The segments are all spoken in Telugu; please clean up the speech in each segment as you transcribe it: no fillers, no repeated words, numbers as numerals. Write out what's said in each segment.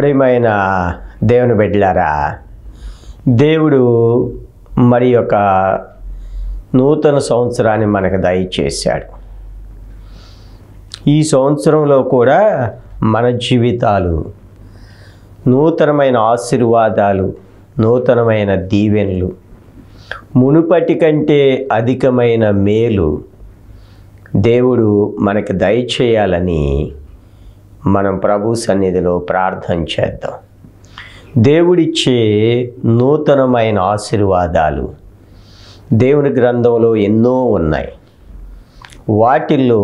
ప్రియమైన దేవుని బిడ్డలారా, దేవుడు మరి ఒక నూతన సంవత్సరాన్ని మనకు దయచేశాడు. ఈ సంవత్సరంలో కూడా మన జీవితాలు నూతనమైన ఆశీర్వాదాలు, నూతనమైన దీవెనలు, మునుపటి కంటే అధికమైన మేలు దేవుడు మనకి దయచేయాలని మనం ప్రభు సన్నిధిలో ప్రార్థన చేద్దాం. దేవుడిచ్చే నూతనమైన ఆశీర్వాదాలు దేవుని గ్రంథంలో ఎన్నో ఉన్నాయి. వాటిల్లో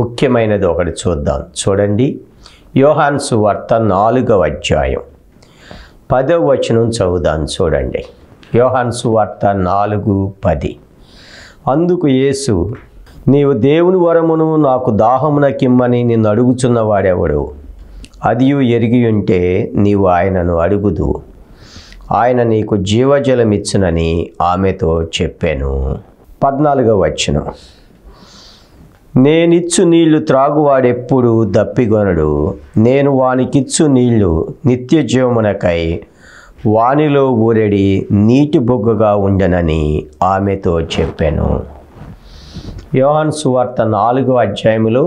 ముఖ్యమైనది ఒకటి చూద్దాం. చూడండి, యోహాను సువార్త 4వ అధ్యాయం 10వ వచనం చదువుదాం. చూడండి, యోహాను సువార్త 4:10. అందుకు యేసు, నీవు దేవుని వరమును నాకు దాహమునకిమ్మని నిన్ను అడుగుచున్నవాడెవడు? అదియు ఎరిగి ఉంటే నీవు ఆయనను అడుగుదు, ఆయన నీకు జీవజలమిచ్చునని ఆమెతో చెప్పాను. 14వ వచనం, నేనిచ్చు నీళ్లు త్రాగువాడెప్పుడు దప్పిగొనడు, నేను వానికిచ్చు నీళ్లు నిత్య జీవమునకై వానిలో ఊరెడి నీటి బొగ్గగా ఉండనని ఆమెతో చెప్పాను. యోహాను సువార్త 4వ అధ్యాయంలో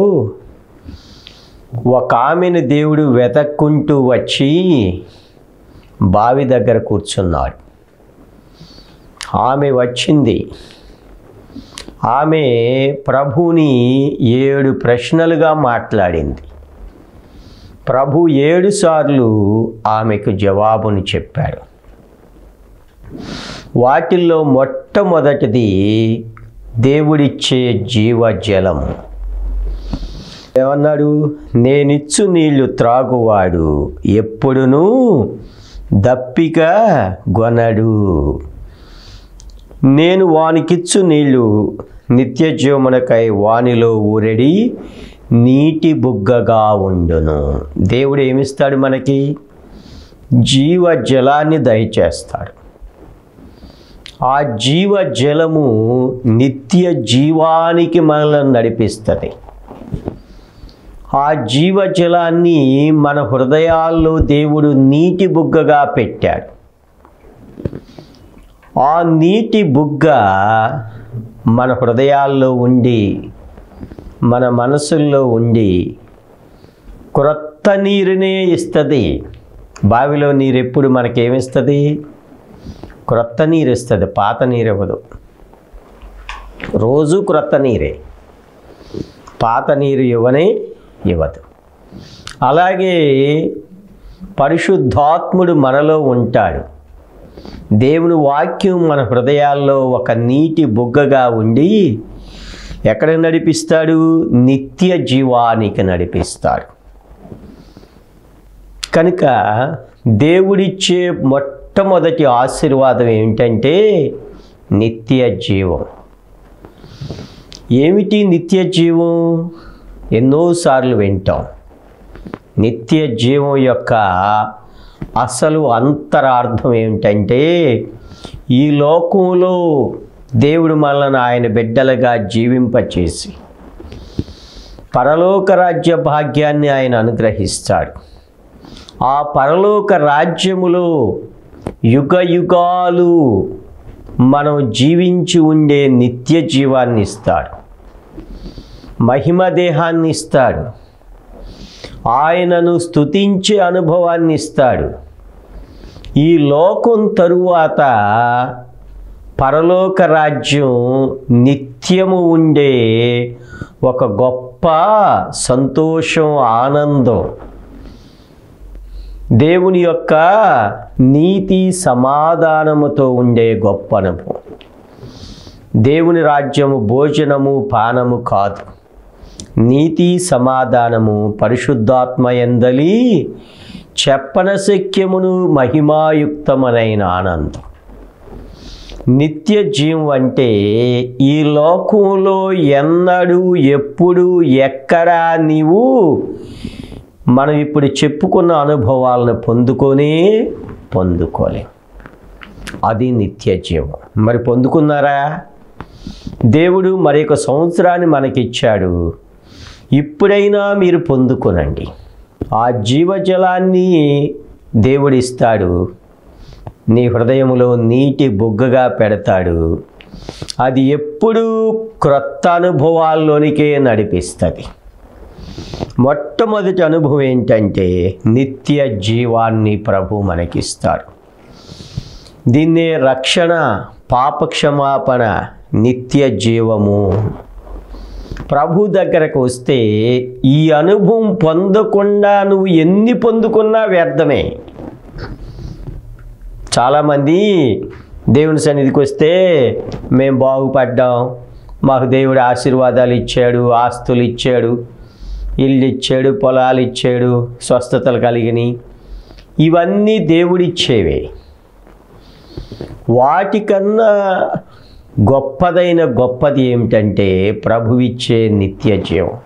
ఒక ఆమెను దేవుడు వెతక్కుంటూ వచ్చి బావి దగ్గర కూర్చున్నాడు. ఆమె వచ్చింది. ఆమె ప్రభువుని 7 ప్రశ్నలుగా మాట్లాడింది. ప్రభు 7 సార్లు ఆమెకు జవాబును చెప్పాడు. వాటిల్లో మొట్టమొదటిది దేవుడిచ్చే జీవజలము. ఏమన్నాడు? నేనిచ్చు నీళ్లు త్రాగువాడు ఎప్పుడునూ దప్పిక గొనడు, నేను వానికిచ్చు నీళ్లు నిత్య జీవమునకై వానిలో ఊరెడి నీటి బుగ్గగా ఉండును. దేవుడు ఏమిస్తాడు? మనకి జీవజలాన్ని దయచేస్తాడు. ఆ జీవజలము నిత్య జీవానికి మనల్ని నడిపిస్తుంది. ఆ జీవజలాన్ని మన హృదయాల్లో దేవుడు నీటి బుగ్గగా పెట్టాడు. ఆ నీటి బుగ్గ మన హృదయాల్లో ఉండి, మన మనసుల్లో ఉండి క్రొత్త నీరునే ఇస్తుంది. బావిలో నీరు ఎప్పుడు మనకేమిస్తుంది? క్రొత్త నీరు ఇస్తుంది, పాత నీరు ఇవ్వదు. రోజు క్రొత్త నీరే, పాత నీరు ఇవ్వదు. అలాగే పరిశుద్ధాత్ముడు మనలో ఉంటాడు. దేవుని వాక్యం మన హృదయాల్లో ఒక నీటి బుగ్గగా ఉండి ఎక్కడికి నడిపిస్తాడు? నిత్య జీవానికి నడిపిస్తాడు. కనుక దేవుడిచ్చే మొట్టమొదటి ఆశీర్వాదం ఏమిటంటే నిత్య జీవం. ఏమిటి నిత్య జీవం? ఎన్నోసార్లు వింటాం. నిత్య జీవం యొక్క అసలు అంతరార్థం ఏమిటంటే, ఈ లోకంలో దేవుడు మనల్ని ఆయన బిడ్డలుగా జీవింపచేసి పరలోక రాజ్య భాగ్యాన్ని ఆయన అనుగ్రహిస్తాడు. ఆ పరలోక రాజ్యములో యుగ యుగాలు మనం జీవించి ఉండే నిత్య జీవాన్ని ఇస్తాడు. మహిమ దేహాన్ని ఇస్తాడు. ఆయనను స్తుతించే అనుభవాన్ని ఇస్తాడు. ఈ లోకం తరువాత పరలోక రాజ్యం నిత్యము ఉండే ఒక గొప్ప సంతోషం, ఆనందం, దేవుని యొక్క నీతి సమాధానముతో ఉండే గొప్ప అనుభవం. దేవుని రాజ్యము భోజనము పానము కాదు, నీతి సమాధానము పరిశుద్ధాత్మ యందలి చెప్పనశక్యమును మహిమాయుక్తమైన ఆనందం. నిత్య జీవం అంటే ఈ లోకంలో ఎన్నడూ ఎప్పుడు ఎక్కడా నీవు మనం ఇప్పుడు చెప్పుకున్న అనుభవాలను పొందుకోలేం. అది నిత్య జీవం. మరి పొందుకున్నారా? దేవుడు మరి ఒక సంవత్సరాన్ని మనకిచ్చాడు. ఇప్పుడైనా మీరు పొందుకోనండి. ఆ జీవజలాన్ని దేవుడిస్తాడు, నీ హృదయంలో నీటి బుగ్గగా పెడతాడు. అది ఎప్పుడూ క్రొత్త అనుభవాల్లోనికే నడిపిస్తుంది. మొట్టమొదటి అనుభవం ఏంటంటే నిత్య జీవాన్ని ప్రభు మనకిస్తాడు. దీన్నే రక్షణ, పాపక్షమాపణ, నిత్య జీవము. ప్రభు దగ్గరకు వస్తే ఈ అనుభవం పొందకుండా నువ్వు ఎన్ని పొందుకున్నా వ్యర్థమే. చాలామంది దేవుని సన్నిధికి వస్తే మేము బాగుపడ్డాం, మాకు దేవుడు ఆశీర్వాదాలు ఇచ్చాడు, ఆస్తులు ఇచ్చాడు, ఇల్లు ఇచ్చాడు, పొలాలు ఇచ్చాడు, స్వస్థతలు కలిగినాయి. ఇవన్నీ దేవుడిచ్చేవే. వాటికన్నా గొప్పది ఏమిటంటే ప్రభువిచ్చే నిత్య జీవం.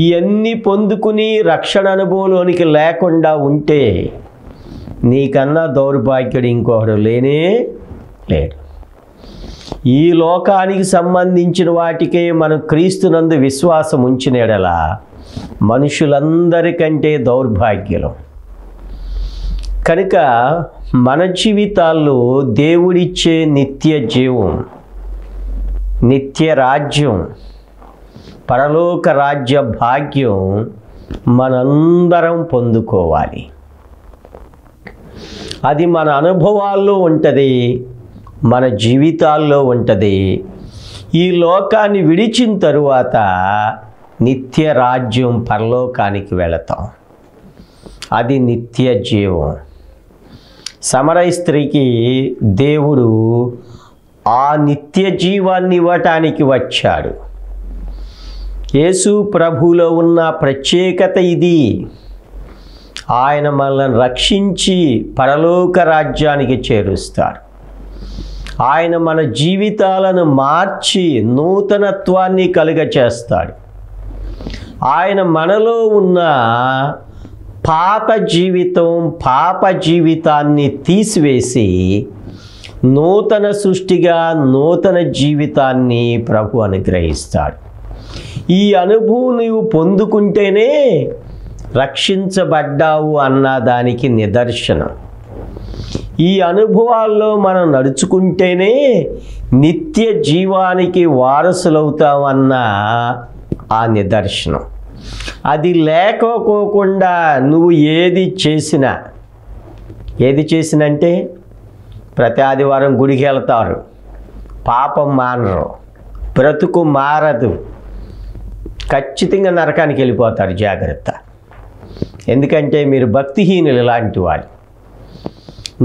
ఇవన్నీ పొందుకుని రక్షణ అనుభవంలోనికి లేకుండా ఉంటే నీకన్నా దౌర్భాగ్యుడు ఇంకొకడు లేనే లేడు. ఈ లోకానికి సంబంధించిన వాటికే మనం క్రీస్తునందు విశ్వాసం ఉంచిన యెడల మనుషులందరికంటే దౌర్భాగ్యులం. కనుక మన జీవితాల్లో దేవుడిచ్చే నిత్య జీవం, నిత్య రాజ్యం, పరలోక రాజ్య భాగ్యం మనందరం పొందుకోవాలి. అది మన అనుభవాల్లో ఉంటుంది, మన జీవితాల్లో ఉంటుంది. ఈ లోకాన్ని విడిచిన తరువాత నిత్య రాజ్యం, పరలోకానికి వెళతాం. అది నిత్య జీవం. సమరయ స్త్రీకి దేవుడు ఆ నిత్య జీవాన్ని ఇవ్వటానికి వచ్చాడు. యేసు ప్రభువులో ఉన్న ప్రత్యేకత ఇది. ఆయన మనల్ని రక్షించి పరలోక రాజ్యానికి చేరుస్తాడు. ఆయన మన జీవితాలను మార్చి నూతనత్వాన్ని కలుగచేస్తాడు. ఆయన మనలో ఉన్న పాత జీవితం, పాప జీవితాన్ని తీసివేసి నూతన సృష్టిగా నూతన జీవితాన్ని ప్రభు అనుగ్రహిస్తాడు. ఈ అనుభవం నీవు పొందుకుంటేనే రక్షించబడ్డావు అన్న దానికి నిదర్శనం. ఈ అనుభవాల్లో మనం నడుచుకుంటేనే నిత్య జీవానికి వారసులవుతామన్న ఆ నిదర్శనం. అది లేకపోకుండా నువ్వు ఏది చేసినా అంటే ప్రతి ఆదివారం గుడికి వెళ్తారు, పాపం మానరు, బ్రతుకు మారదు, ఖచ్చితంగా నరకానికి వెళ్ళిపోతారు. జాగ్రత్త. ఎందుకంటే మీరు భక్తిహీనులు లాంటి వాళ్ళు.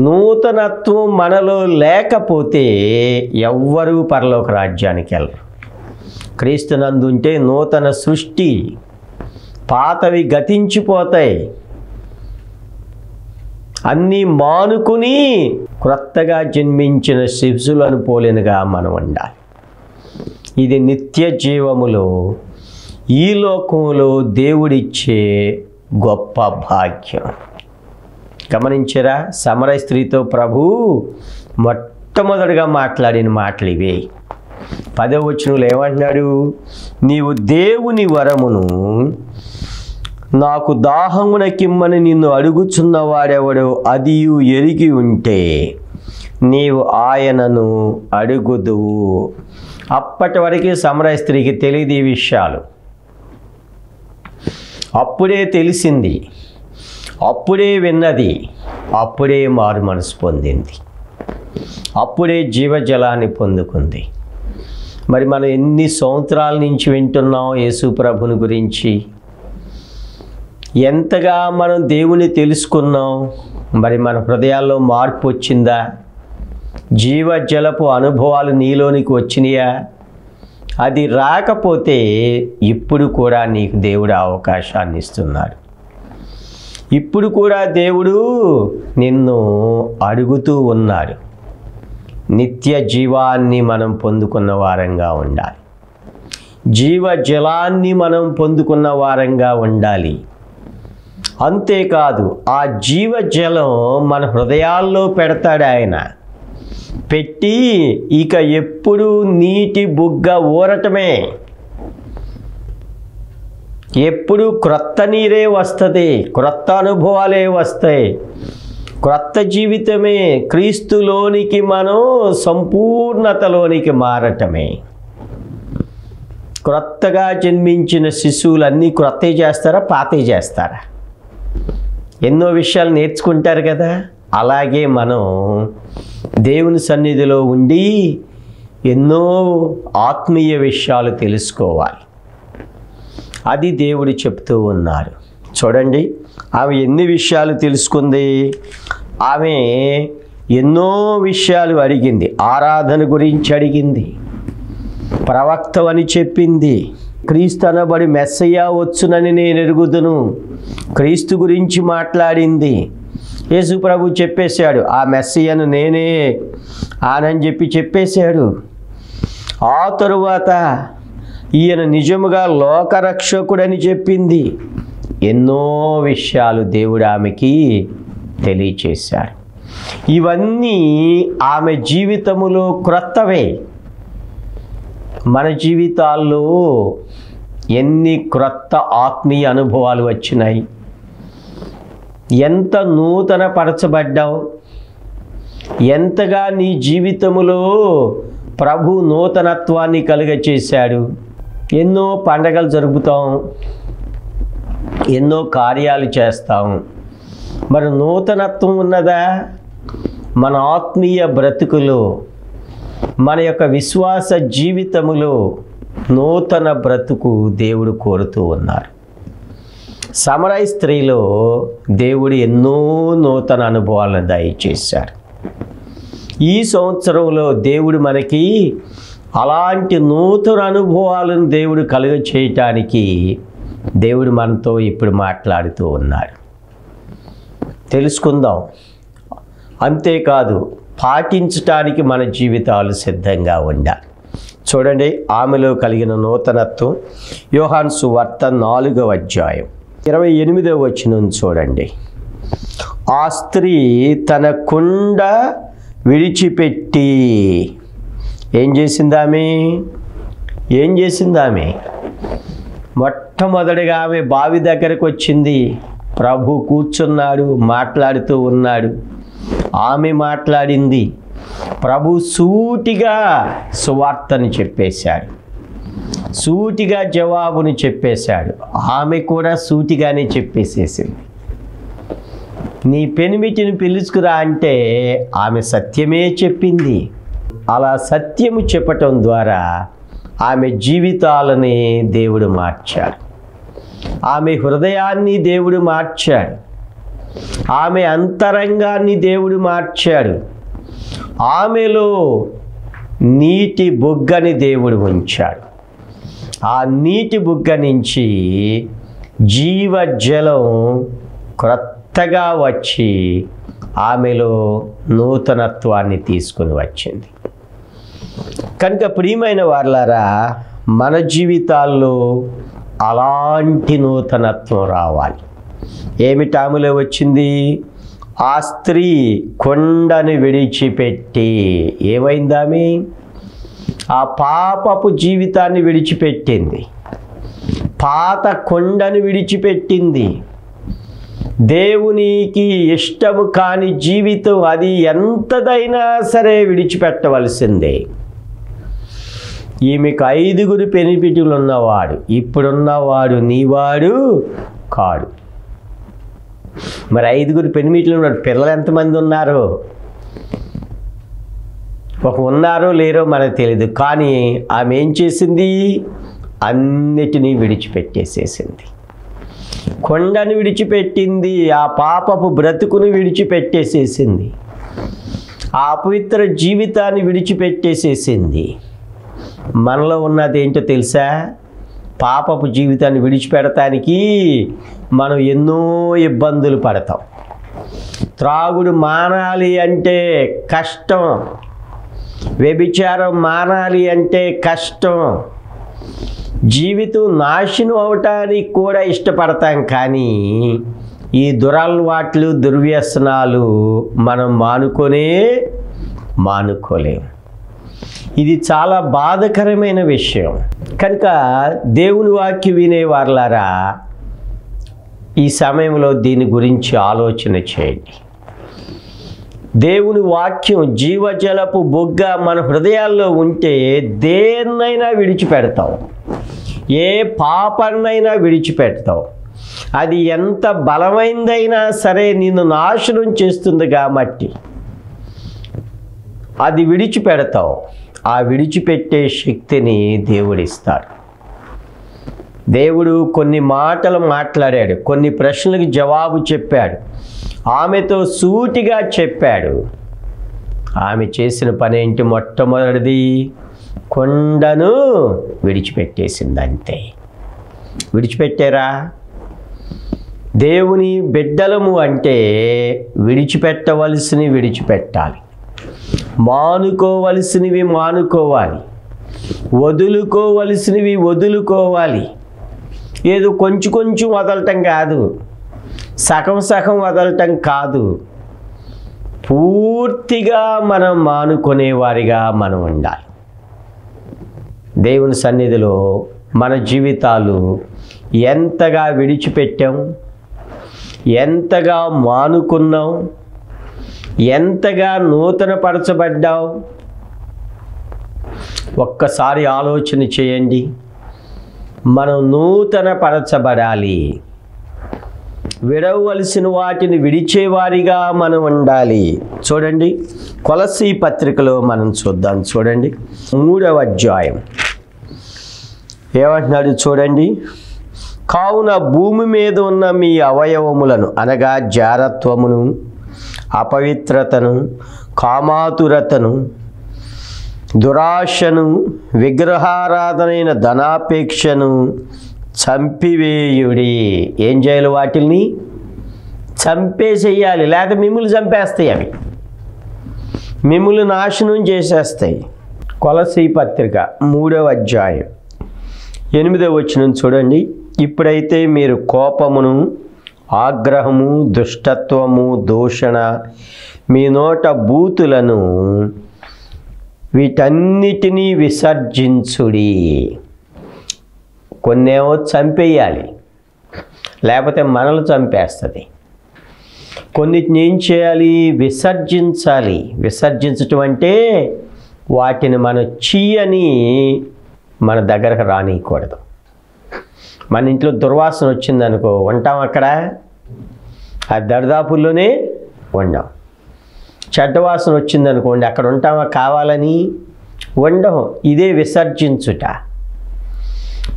నూతనత్వం మనలో లేకపోతే ఎవ్వరూ పరలోక రాజ్యానికి వెళ్ళరు. క్రీస్తునందుంటే నూతన సృష్టి, పాతవి గతించిపోతాయి, అన్నీ మానుకుని క్రొత్తగా జన్మించిన శిశువులను పోలినగా మనం ఉండాలి. ఇది నిత్య జీవములో, ఈ లోకంలో దేవుడిచ్చే గొప్ప భాగ్యం. గమనించరా? సమరయ స్త్రీతో ప్రభు మొట్టమొదటిగా మాట్లాడిన మాటలు ఇవే. 10వ వచనంలో ఏమంటున్నాడు? నీవు దేవుని వరమును నాకు దాహమునకిమ్మని నిన్ను అడుగుచున్నవాడెవడో అదియు ఎరిగి ఉంటే నీవు ఆయనను అడుగుదువు. అప్పటి వరకు సమరయ స్త్రీకి తెలియదు ఈ విషయాలు. అప్పుడే తెలిసింది, అప్పుడే విన్నది, అప్పుడే మారు మనసు పొందింది, అప్పుడే జీవజలాన్ని పొందుకుంది. మరి మనం ఎన్ని సంవత్సరాల నుంచి వింటున్నాం యేసు ప్రభుని గురించి, ఎంతగా మనం దేవుని తెలుసుకున్నాం. మరి మన హృదయాల్లో మార్పు వచ్చిందా? జీవజలపు అనుభవాలు నీలోనికి వచ్చినాయా? అది రాకపోతే ఇప్పుడు కూడా నీకు దేవుడు అవకాశాన్ని ఇస్తున్నాడు. ఇప్పుడు కూడా దేవుడు నిన్ను అడుగుతూ ఉన్నాడు. నిత్య జీవాన్ని మనం పొందుకున్న వారంగా ఉండాలి. జీవజలాన్ని మనం పొందుకున్న వారంగా ఉండాలి. అంతేకాదు, ఆ జీవజలం మన హృదయాల్లో పెడతాడు ఆయన. పెట్టి ఇక ఎప్పుడు నీటి బుగ్గ ఊరటమే. ఎప్పుడు క్రొత్త నీరే వస్తుంది, క్రొత్త అనుభవాలే వస్తాయి, క్రొత్త జీవితమే. క్రీస్తులోనికి మనం సంపూర్ణతలోనికి మారటమే. క్రొత్తగా జన్మించిన శిశువులన్నీ క్రొత్త చేస్తారా, పాతే చేస్తారా? ఎన్నో విషయాలు నేర్చుకుంటారు కదా. అలాగే మనం దేవుని సన్నిధిలో ఉండి ఎన్నో ఆత్మీయ విషయాలు తెలుసుకోవాలి. అది దేవుడు చెప్తూ ఉన్నారు. చూడండి, ఆమె ఎన్ని విషయాలు తెలుసుకుంది. ఆమె ఎన్నో విషయాలు అడిగింది. ఆరాధన గురించి అడిగింది, ప్రవక్త అని చెప్పింది, క్రీస్తు అనబడి మెస్సయ్య వచ్చునని నేను ఎరుగుదును, క్రీస్తు గురించి మాట్లాడింది. యేసు ప్రభు చెప్పేశాడు, ఆ మెస్సయ్యను నేనే ఆనని చెప్పేశాడు. ఆ తరువాత ఈయన నిజముగా లోకరక్షకుడని చెప్పింది. ఎన్నో విషయాలు దేవుడు ఆమెకి తెలియచేశాడు. ఇవన్నీ ఆమె జీవితములో క్రొత్తవే. మన జీవితాల్లో ఎన్ని క్రొత్త ఆత్మీయ అనుభవాలు వచ్చినాయి. ఎంత నూతన పరచబడ్డావు, ఎంతగా నీ జీవితములో ప్రభు నూతనత్వాన్ని కలుగచేశాడు. ఎన్నో పండగలు జరుపుతాం, ఎన్నో కార్యాలు చేస్తాం. మరి నూతనత్వం ఉన్నదా? మన ఆత్మీయ బ్రతుకులో, మన యొక్క విశ్వాస జీవితములో నూతన బ్రతుకు దేవుడు కోరుతూ ఉన్నారు. సమరయ స్త్రీలో దేవుడు ఎన్నో నూతన అనుభవాలను దయచేశారు. ఈ సంవత్సరంలో దేవుడు మనకి అలాంటి నూతన అనుభవాలను దేవుడు కలుగ చేయటానికి దేవుడు మనతో ఇప్పుడు మాట్లాడుతూ ఉన్నాడు. తెలుసుకుందాం. అంతేకాదు, పాటించటానికి మన జీవితాలు సిద్ధంగా ఉండాలి. చూడండి, ఆమెలో కలిగిన నూతనత్వం. యోహాను సువార్త 4వ అధ్యాయం 28వ వచనం చూడండి. ఆ స్త్రీ తన కుండ విడిచిపెట్టి ఏం చేసిందామె? మొట్టమొదటిగా ఆమె బావి దగ్గరకు వచ్చింది. ప్రభు కూర్చున్నాడు, మాట్లాడుతూ ఉన్నాడు. ఆమె మాట్లాడింది. ప్రభు సూటిగా సువార్తని చెప్పేశాడు, సూటిగా జవాబుని చెప్పేశాడు. ఆమె కూడా సూటిగానే చెప్పేసేసింది. నీ పెనిమిటిని పిలుచుకురా అంటే ఆమె సత్యమే చెప్పింది. అలా సత్యము చెప్పటం ద్వారా ఆమె జీవితాలని దేవుడు మార్చాడు. ఆమె హృదయాన్ని దేవుడు మార్చాడు. ఆమె అంతరంగాన్ని దేవుడు మార్చాడు. ఆమెలో నీటి బుగ్గని దేవుడు ఉంచాడు. ఆ నీటి బుగ్గ నుంచి జీవజలం క్రొత్తగా వచ్చి ఆమెలో నూతనత్వాన్ని తీసుకుని వచ్చింది. కనుక ప్రియమైన వారలారా, మన జీవితాల్లో అలాంటి నూతనత్వం రావాలి. ఏమిటి ఆమెలో వచ్చింది? ఆ స్త్రీ కొండను విడిచిపెట్టి ఏమైందామె? ఆ పాపపు జీవితాన్ని విడిచిపెట్టింది. పాత కొండను విడిచిపెట్టింది. దేవునికి ఇష్టము కాని జీవితం అది ఎంతదైనా సరే విడిచిపెట్టవలసిందే. ఈమెకు 5 పెనిమిటిలు ఉన్నవాడు, ఇప్పుడున్నవాడు నీవాడు కాడు. మరి 5 పెనిమిటిలు ఉన్నాడు. పిల్లలు ఎంతమంది ఉన్నారు? ఉన్నారో లేరో మనకు తెలియదు. కానీ ఆమె ఏం చేసింది? అన్నిటినీ విడిచిపెట్టేసేసింది. కొండను విడిచిపెట్టింది. ఆ పాపపు బ్రతుకును విడిచిపెట్టేసేసింది. ఆ అపవిత్ర జీవితాన్ని విడిచిపెట్టేసేసింది. మనలో ఉన్నది ఏంటో తెలుసా? పాపపు జీవితాన్ని విడిచిపెడటానికి మనం ఎన్నో ఇబ్బందులు పడతాం. త్రాగుడు మానాలి అంటే కష్టం, వ్యభిచారం మానాలి అంటే కష్టం, జీవితం నాశనం అవటానికి కూడా ఇష్టపడతాం. కానీ ఈ దురలవాట్లు, దుర్వ్యసనాలు మనం మానుకోలేము. ఇది చాలా బాధకరమైన విషయం. కనుక దేవుని వాక్యం వినేవారులారా, ఈ సమయంలో దీని గురించి ఆలోచన చేయండి. దేవుని వాక్యం జీవజలపు బొగ్గ మన హృదయాల్లో ఉంటే దేన్నైనా విడిచిపెడతాం, ఏ పాపాన్నైనా విడిచిపెడతాం. అది ఎంత బలమైందైనా సరే నిన్ను నాశనం చేస్తుంది కాబట్టి అది విడిచిపెడతావు. ఆ విడిచిపెట్టే శక్తిని దేవుడిస్తాడు. దేవుడు కొన్ని మాటలు మాట్లాడాడు, కొన్ని ప్రశ్నలకు జవాబు చెప్పాడు, ఆమెతో సూటిగా చెప్పాడు. ఆమె చేసిన పని ఏంటి? మొట్టమొదటిది కొండను విడిచిపెట్టేసింది. అంతే. విడిచిపెట్టారా? దేవుని బిడ్డలము అంటే విడిచిపెట్టవలసినవి విడిచిపెట్టాలి, మానుకోవలసినవి మానుకోవాలి, వదులుకోవలసినవి వదులుకోవాలి. ఏదో కొంచెం కొంచెం వదలటం కాదు, సగం సగం వదలటం కాదు, పూర్తిగా మనం మానుకునేవారిగా మనం ఉండాలి. దేవుని సన్నిధిలో మన జీవితాలు ఎంతగా విడిచిపెట్టాం, ఎంతగా మానుకున్నాం, ఎంతగా నూతనపరచబడ్డావు, ఒక్కసారి ఆలోచన చేయండి. మనం నూతనపరచబడాలి. విడవలసిన వాటిని విడిచేవారిగా మనం ఉండాలి. చూడండి, కొలస్సీ పత్రికలో మనం చూద్దాం. చూడండి, 3వ అధ్యాయం ఏమంటున్నాడు చూడండి. కావున భూమి మీద ఉన్న మీ అవయవములను అనగా జారత్వమును, అపవిత్రతను, కామాతురతను, దురాశను, విగ్రహారాధనైన ధనాపేక్షను చంపివేయుడి. ఏం చేయాలి? వాటిని చంపేసేయాలి, లేకపోతే మిమ్మల్ని చంపేస్తాయి. అవి మిమ్మల్ని నాశనం చేసేస్తాయి. కొలస్సీ పత్రిక 3వ అధ్యాయం 8వ వచనం చూడండి. ఇప్పుడైతే మీరు కోపమును, ఆగ్రహము, దుష్టత్వము, దూషణ, మీ నోట బూతులను వీటన్నిటినీ విసర్జించుడి. కొన్నేమో చంపేయాలి, లేకపోతే మనల్ని చంపేస్తుంది. కొన్నిటిని ఏం చేయాలి? విసర్జించాలి. విసర్జించటం అంటే వాటిని మనం చీయని మన దగ్గరకు రానియకూడదు. మన ఇంట్లో దుర్వాసన వచ్చిందనుకో, ఉంటాం అక్కడ, ఆ దరిదాపుల్లోనే ఉండం. చెడ్డ వాసన వచ్చిందనుకోండి, అక్కడ ఉంటామా? కావాలని ఉండం. ఇదే విసర్జించుట.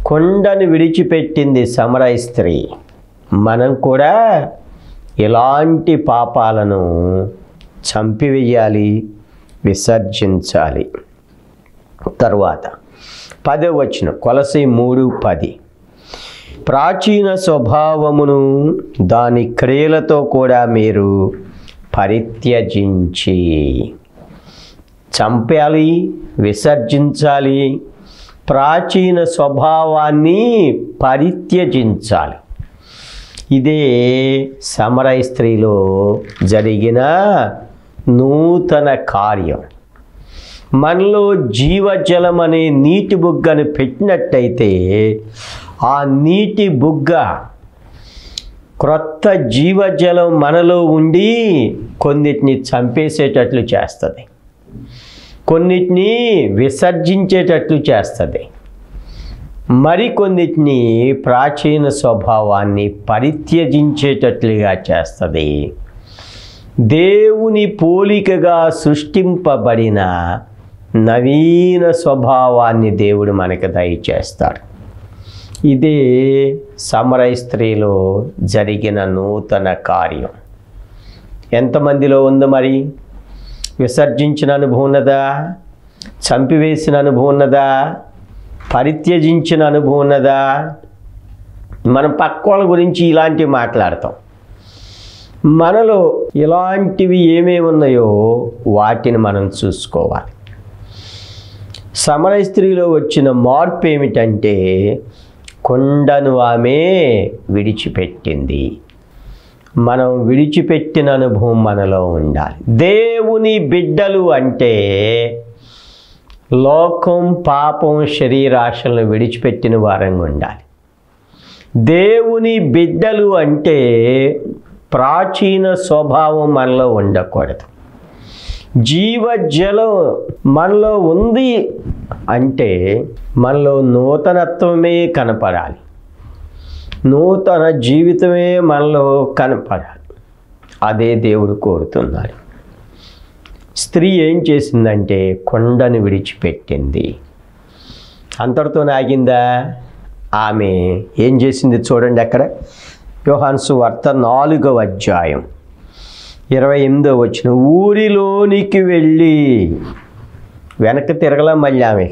కొండను విడిచిపెట్టింది సమరయ స్త్రీ. మనం కూడా ఇలాంటి పాపాలను చంపివేయాలి, విసర్జించాలి. తరువాత 10వ వచనం, కొలస్సీ 3:10. ప్రాచీన స్వభావమును దాని క్రియలతో కూడా మీరు పరిత్యజించి, చంపాలి, విసర్జించాలి, ప్రాచీన స్వభావాన్ని పరిత్యజించాలి. ఇదే సమరయ స్త్రీలో జరిగిన నూతన కార్యం. మనలో జీవజలం అనే నీటి బుగ్గను పెట్టినట్టయితే ఆ నీటి బుగ్గ క్రొత్త జీవజలం మనలో ఉండి కొన్నిటిని చంపేసేటట్లు చేస్తుంది, కొన్నిటిని విసర్జించేటట్లు చేస్తుంది, మరికొన్నిటిని ప్రాచీన స్వభావాన్ని పరిత్యజించేటట్లుగా చేస్తుంది. దేవుని పోలికగా సృష్టింపబడిన నవీన స్వభావాన్ని దేవుడు మనకు దయచేస్తాడు. ఇదే సమరయ స్త్రీలో జరిగిన నూతన కార్యం. ఎంతమందిలో ఉంది మరి? విసర్జించిన అనుభవం ఉన్నదా? చంపివేసిన అనుభవం ఉన్నదా? పరిత్యజించిన అనుభవం ఉన్నదా? మనం పక్క వాళ్ళ గురించి ఇలాంటివి మాట్లాడతాం. మనలో ఇలాంటివి ఏమేమి ఉన్నాయో వాటిని మనం చూసుకోవాలి. సమరయ స్త్రీలో వచ్చిన మార్పు ఏమిటంటే, కొండను ఆమె విడిచిపెట్టింది. మనం విడిచిపెట్టిన అనుభవం మనలో ఉండాలి. దేవుని బిడ్డలు అంటే లోకం, పాపం, శరీరాశలను విడిచిపెట్టిన వారంగా ఉండాలి. దేవుని బిడ్డలు అంటే ప్రాచీన స్వభావం మనలో ఉండకూడదు. జీవజలం మనలో ఉంది అంటే మనలో నూతనత్వమే కనపడాలి, నూతన జీవితమే మనలో కనపడాలి. అదే దేవుడు కోరుతున్నాడు. స్త్రీ ఏం చేసిందంటే కొండను విడిచిపెట్టింది. అంతటితో ఆగిందా? ఆమె ఏం చేసింది చూడండి. అక్కడ యోహాను సువార్త 4వ అధ్యాయం 28వ వచనం, ఊరిలోనికి వెళ్ళి వెనక్కి తిరగల. మళ్ళీ ఆమె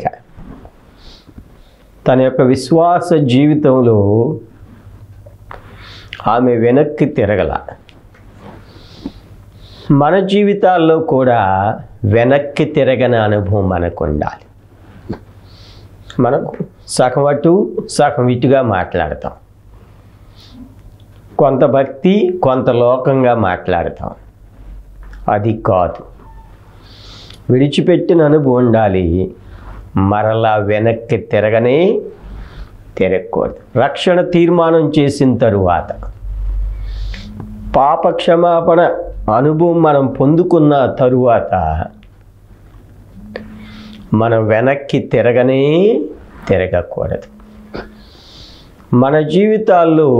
తన యొక్క విశ్వాస జీవితంలో ఆమె వెనక్కి తిరగల. మన జీవితాల్లో కూడా వెనక్కి తిరగని అనుభవం మనకు ఉండాలి. మనకు సగం అటు సగం ఇటుగా మాట్లాడతాం, కొంత భక్తి కొంత లోకంగా మాట్లాడతాం. అది కాదు. విడిచిపెట్టిన అనుభవం ఉండాలి. మరలా వెనక్కి తిరగకూడదు. రక్షణ తీర్మానం చేసిన తరువాత, పాప క్షమాపణ అనుభవం మనం పొందుకున్న తరువాత మనం వెనక్కి తిరగకూడదు. మన జీవితాల్లో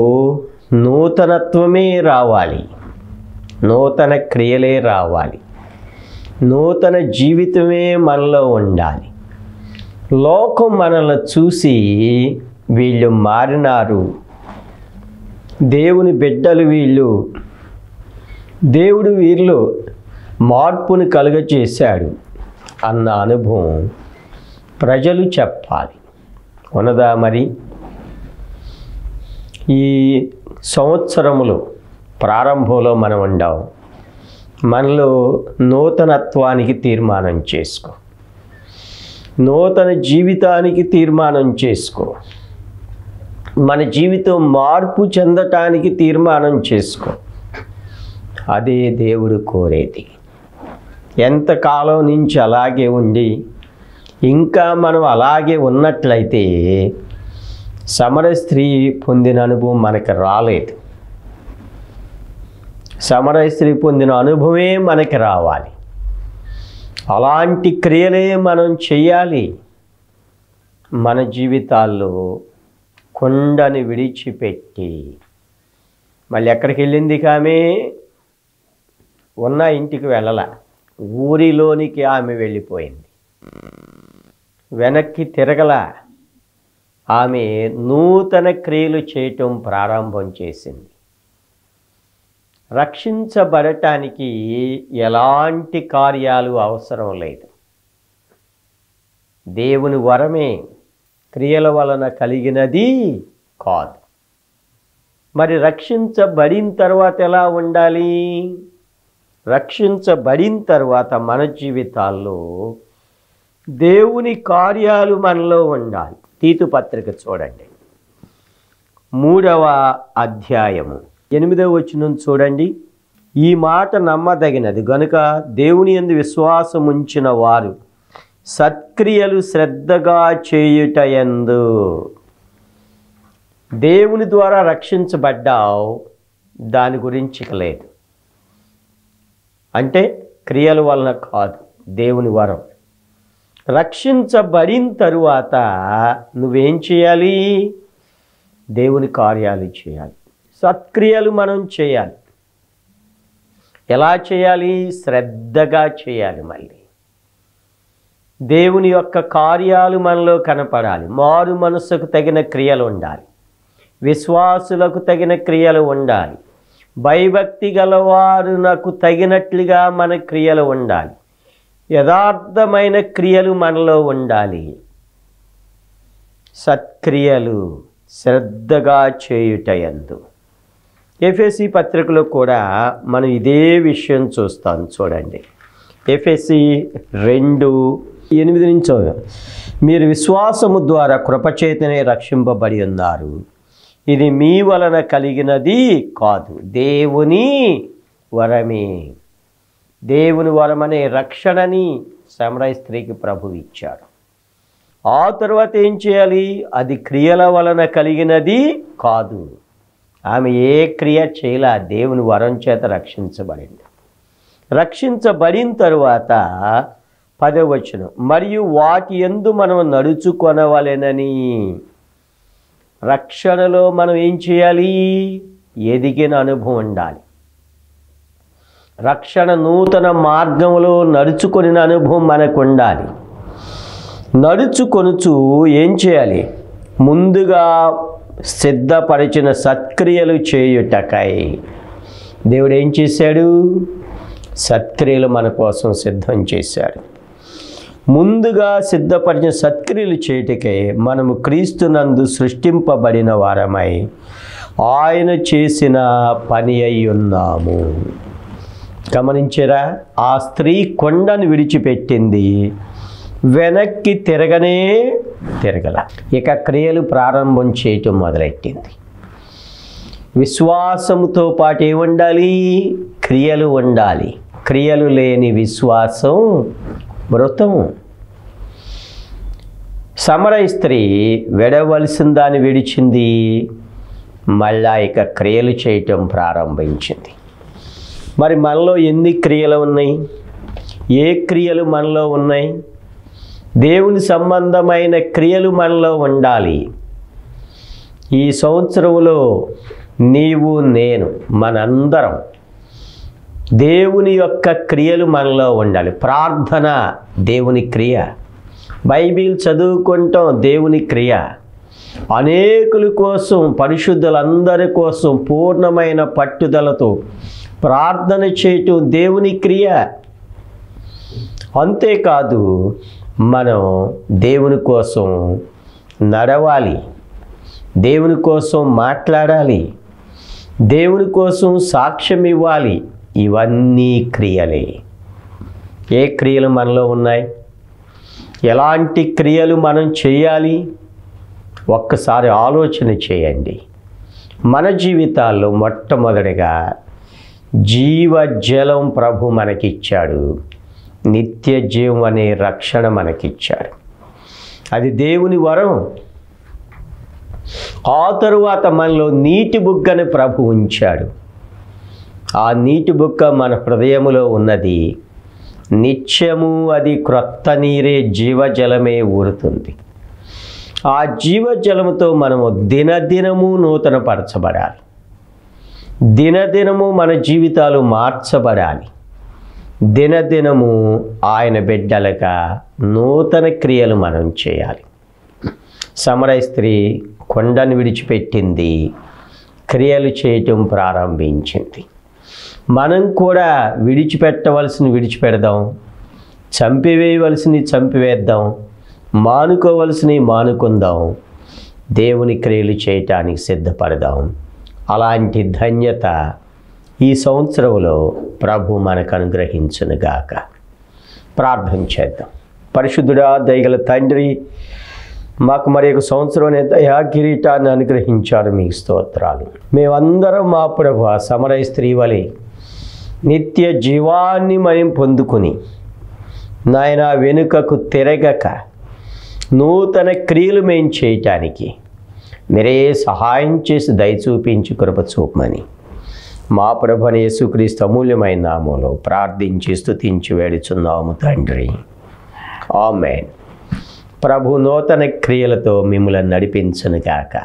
నూతనత్వమే రావాలి, నూతన క్రియలే రావాలి, నూతన జీవితమే మనలో ఉండాలి. లోకం మనల్ని చూసి వీళ్ళు మారినారు, దేవుని బిడ్డలు వీళ్ళు, దేవుడు వీరిలో మార్పును కలుగచేశాడు అన్న అనుభవం ప్రజలు చెప్పాలి. ఉన్నదా? మరి ఈ సంవత్సరములో ప్రారంభంలో మనం ఉండాం. మనలో నూతనత్వానికి తీర్మానం చేసుకో, నూతన జీవితానికి తీర్మానం చేసుకో, మన జీవితం మార్పు చెందటానికి తీర్మానం చేసుకో. అదే దేవుడు కోరేది. ఎంతకాలం నుంచి అలాగే ఉండి ఇంకా మనం అలాగే ఉన్నట్లయితే సమర స్త్రీ పొందిన అనుభవం మనకు రాలేదు. సమర స్త్రీ పొందిన అనుభవమే మనకి రావాలి. అలాంటి క్రియలే మనం చెయ్యాలి. మన జీవితాల్లో కొండని విడిచిపెట్టి మళ్ళీ ఎక్కడికి వెళ్ళింది? ఆమె ఉన్న ఇంటికి వెళ్ళల, ఊరిలోనికి ఆమె వెళ్ళిపోయింది. వెనక్కి తిరగల. ఆమె నూతన క్రియలు చేయటం ప్రారంభం చేసింది. రక్షించబడటానికి ఎలాంటి కార్యాలు అవసరం లేదు. దేవుని వరమే క్రియల వలన కలిగినది కాదు. మరి రక్షించబడిన తర్వాత ఎలా ఉండాలి? రక్షించబడిన తర్వాత మన జీవితాల్లో దేవుని కార్యాలు మనలో ఉండాలి. తీతు పత్రిక చూడండి, 3వ అధ్యాయము 8వ వచనం చూడండి. ఈ మాట నమ్మదగినది గనుక దేవుని యందు విశ్వాసం ఉంచిన వారు సత్క్రియలు శ్రద్ధగా చేయుటయందు. దేవుని ద్వారా రక్షించబడ్డావు, దాని గురించి లేదు. అంటే క్రియల వలన కాదు, దేవుని వరం. రక్షించబడిన తరువాత నువ్వేం చేయాలి? దేవుని కార్యాలు చేయాలి, సత్క్రియలు మనం చేయాలి. ఎలా చేయాలి? శ్రద్ధగా చేయాలి. మళ్ళీ దేవుని యొక్క కార్యాలు మనలో కనపడాలి. మారు మనసుకు తగిన క్రియలు ఉండాలి, విశ్వాసులకు తగిన క్రియలు ఉండాలి, భయభక్తి గలవారునకు తగినట్లుగా మన క్రియలు ఉండాలి, యథార్థమైన క్రియలు మనలో ఉండాలి. సత్క్రియలు శ్రద్ధగా చేయుటయందు. ఎఫెసీ పత్రికలో కూడా మనం ఇదే విషయం చూస్తాం. చూడండి, ఎఫెసీ 2:8 మీరు విశ్వాసము ద్వారా కృపచేతనే రక్షింపబడి ఉన్నారు, ఇది మీ వలన కలిగినది కాదు, దేవుని వరమే. దేవుని వరమనే రక్షణని సమరయ స్త్రీకి ప్రభువు ఇచ్చాడు. ఆ తర్వాత ఏం చేయాలి? అది క్రియల వలన కలిగినది కాదు. ఆమె ఏ క్రియ చేయలే, దేవుని వరం చేత రక్షించబడింది. రక్షించబడిన తరువాత 10వ వచనం, మరియు వాటి యందు మనం నడుచుకొనవలెనని. రక్షణలో మనం ఏం చేయాలి? ఎదిగిన అనుభవం ఉండాలి. రక్షణ నూతన మార్గంలో నడుచుకొని అనుభవం మనకు ఉండాలి. నడుచుకొనుచు ఏం చేయాలి? ముందుగా సిద్ధపరిచిన సత్క్రియలు చేయుటకై. దేవుడు ఏం చేశాడు? సత్క్రియలు మన కోసం సిద్ధం చేశాడు. ముందుగా సిద్ధపరిచిన సత్క్రియలు చేయుటకై మనము క్రీస్తునందు సృష్టింపబడిన వారమై ఆయన చేసిన పని అయి ఉన్నాము. గమనించారా? ఆ స్త్రీ కొండను విడిచిపెట్టింది, వెనక్కి తిరగల. ఇక క్రియలు ప్రారంభం చేయటం మొదలెట్టింది. విశ్వాసముతో పాటు ఏముండాలి? క్రియలు ఉండాలి. క్రియలు లేని విశ్వాసం మృతము. సమరయ స్త్రీ విడవలసిన దాన్ని విడిచింది, మళ్ళా ఇక క్రియలు చేయటం ప్రారంభించింది. మరి మనలో ఎన్ని క్రియలు ఉన్నాయి? ఏ క్రియలు మనలో ఉన్నాయి? దేవుని సంబంధమైన క్రియలు మనలో ఉండాలి. ఈ సంవత్సరంలో నీవు, నేను, మనందరం దేవుని యొక్క క్రియలు మనలో ఉండాలి. ప్రార్థన దేవుని క్రియ, బైబిల్ చదువుకుంటాం దేవుని క్రియ, అనేకుల కోసం, పరిశుద్ధులందరి కోసం పూర్ణమైన పట్టుదలతో ప్రార్థన చేయటం దేవుని క్రియ. అంతేకాదు, మనం దేవుని కోసం నడవాలి, దేవుని కోసం మాట్లాడాలి, దేవుని కోసం సాక్ష్యం ఇవ్వాలి. ఇవన్నీ క్రియలే. ఏ క్రియలు మనలో ఉన్నాయి? ఎలాంటి క్రియలు మనం చేయాలి? ఒక్కసారి ఆలోచన చేయండి. మన జీవితాల్లో మొట్టమొదటిగా జీవజలం ప్రభు మనకిచ్చాడు. నిత్య జీవం అనే రక్షణ మనకిచ్చాడు. అది దేవుని వరం. ఆ తరువాత మనలో నీటి బుగ్గని ప్రభు ఉంచాడు. ఆ నీటి బుగ్గ మన హృదయములో ఉన్నది. నిత్యము అది క్రొత్త నీరే, జీవజలమే ఊరుతుంది. ఆ జీవజలముతో మనము దినదినము నూతనపరచబడాలి. దినదినము మన జీవితాలు మార్చబడాలి. దినదినము ఆయన బిడ్డలుగా నూతన క్రియలు మనం చేయాలి. సమరయ స్త్రీ కొండను విడిచిపెట్టింది, క్రియలు చేయటం ప్రారంభించింది. మనం కూడా విడిచిపెట్టవలసినవి విడిచిపెడదాం, చంపివేయవలసినవి చంపివేద్దాం, మానుకోవలసినవి మానుకుందాం, దేవుని క్రియలు చేయటానికి సిద్ధపడదాం. అలాంటి ధన్యత ఈ సంవత్సరంలో ప్రభు మనకు అనుగ్రహించునుగాక. ప్రార్థన చేద్దాం. పరిశుద్ధుడా, దయగల తండ్రి, మాకు మరి ఒక సంవత్సరం దయా కిరీటాన్ని అనుగ్రహించారు, మీకు స్తోత్రాలు. మేమందరం మా ప్రభు సమరయ స్త్రీ వలె నిత్య జీవాన్ని మనం పొందుకుని నాయన వెనుకకు తిరగక నూతన క్రియలు మేము చేయటానికి మీరే సహాయం చేసి దయ చూపించి కృప చూపమని మా ప్రభువైన యేసుక్రీస్తు అమూల్యమైన నామములో ప్రార్థించి స్తుతించి వేడుచున్నాము తండ్రి. ఆమేన్. ప్రభు నూతన క్రియలతో మిమ్మల్ని నడిపించునుగాక.